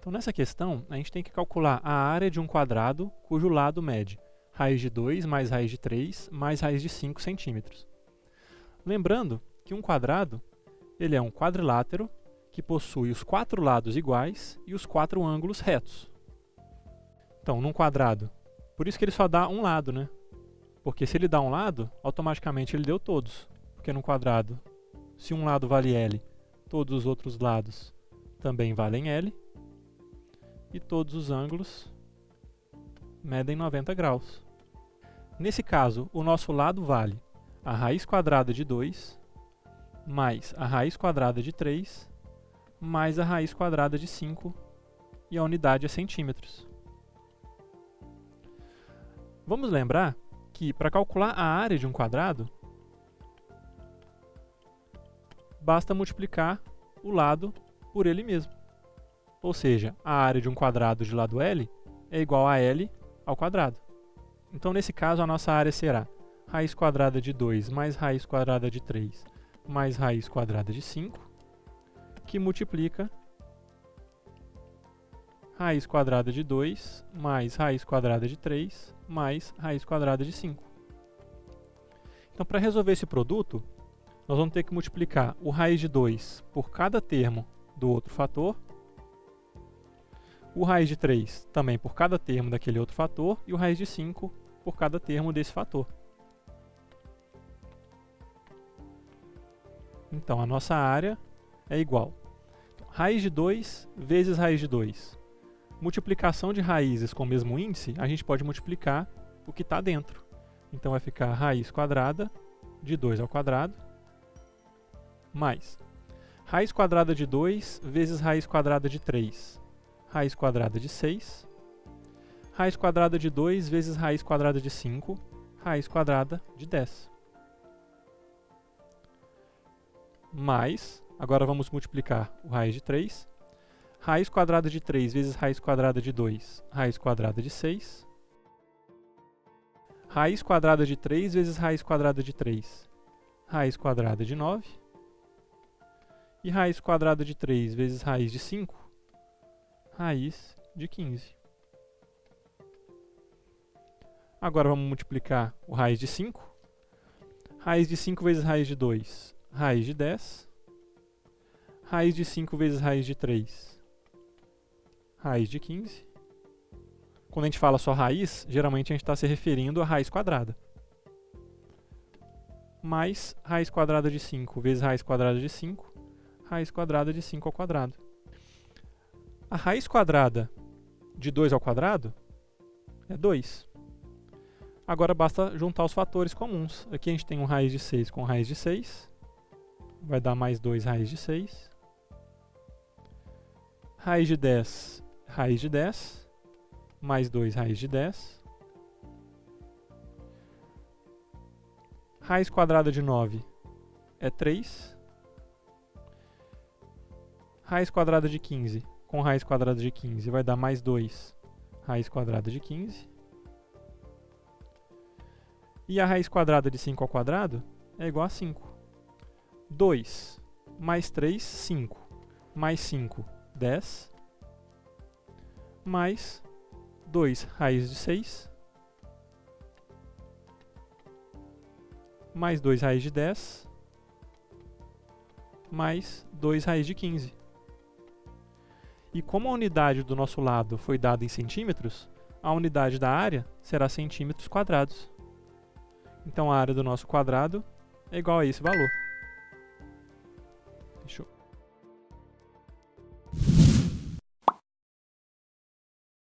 Então, nessa questão, a gente tem que calcular a área de um quadrado cujo lado mede raiz de 2 mais raiz de 3 mais raiz de 5 centímetros. Lembrando que um quadrado ele é um quadrilátero que possui os 4 lados iguais e os 4 ângulos retos. Então, num quadrado, por isso que ele só dá um lado, né? Porque se ele dá um lado, automaticamente ele deu todos. Porque num quadrado, se um lado vale L, todos os outros lados também valem L. E todos os ângulos medem 90 graus. Nesse caso, o nosso lado vale a raiz quadrada de 2 mais a raiz quadrada de 3 mais a raiz quadrada de 5 e a unidade é centímetros. Vamos lembrar que para calcular a área de um quadrado, basta multiplicar o lado por ele mesmo. Ou seja, a área de um quadrado de lado L é igual a L ao quadrado. Então, nesse caso, a nossa área será raiz quadrada de 2 mais raiz quadrada de 3 mais raiz quadrada de 5, que multiplica raiz quadrada de 2 mais raiz quadrada de 3 mais raiz quadrada de 5. Então, para resolver esse produto, nós vamos ter que multiplicar o raiz de 2 por cada termo do outro fator, o raiz de 3 também por cada termo daquele outro fator e o raiz de 5 por cada termo desse fator. Então, a nossa área é igual a raiz de 2 vezes raiz de 2. Multiplicação de raízes com o mesmo índice, a gente pode multiplicar o que está dentro. Então, vai ficar raiz quadrada de 2 ao quadrado mais raiz quadrada de 2 vezes raiz quadrada de 3. Raiz quadrada de 6, raiz quadrada de 2 vezes raiz quadrada de 5, raiz quadrada de 10. Mais, agora vamos multiplicar o raiz de 3, raiz quadrada de 3 vezes raiz quadrada de 2, raiz quadrada de 6, raiz quadrada de 3 vezes raiz quadrada de 3, raiz quadrada de 9, e raiz quadrada de 3 vezes raiz de 5, raiz de 15. Agora vamos multiplicar o raiz de 5. Raiz de 5 vezes raiz de 2, raiz de 10. Raiz de 5 vezes raiz de 3, raiz de 15. Quando a gente fala só raiz, geralmente a gente está se referindo à raiz quadrada. Mais raiz quadrada de 5 vezes raiz quadrada de 5, raiz quadrada de 5 ao quadrado. A raiz quadrada de 2 ao quadrado é 2. Agora basta juntar os fatores comuns. Aqui a gente tem um raiz de 6 com raiz de 6. Vai dar mais 2 raiz de 6. Raiz de 10, raiz de 10. Mais 2 raiz de 10. Raiz quadrada de 9 é 3. Raiz quadrada de 15 com raiz quadrada de 15 vai dar mais 2 raiz quadrada de 15. E a raiz quadrada de 5 ao quadrado é igual a 5. 2 mais 3, 5. Mais 5, 10. Mais 2 raiz de 6. Mais 2 raiz de 10. Mais 2 raiz de 15. E como a unidade do nosso lado foi dada em centímetros, a unidade da área será centímetros quadrados. Então a área do nosso quadrado é igual a esse valor. Fechou.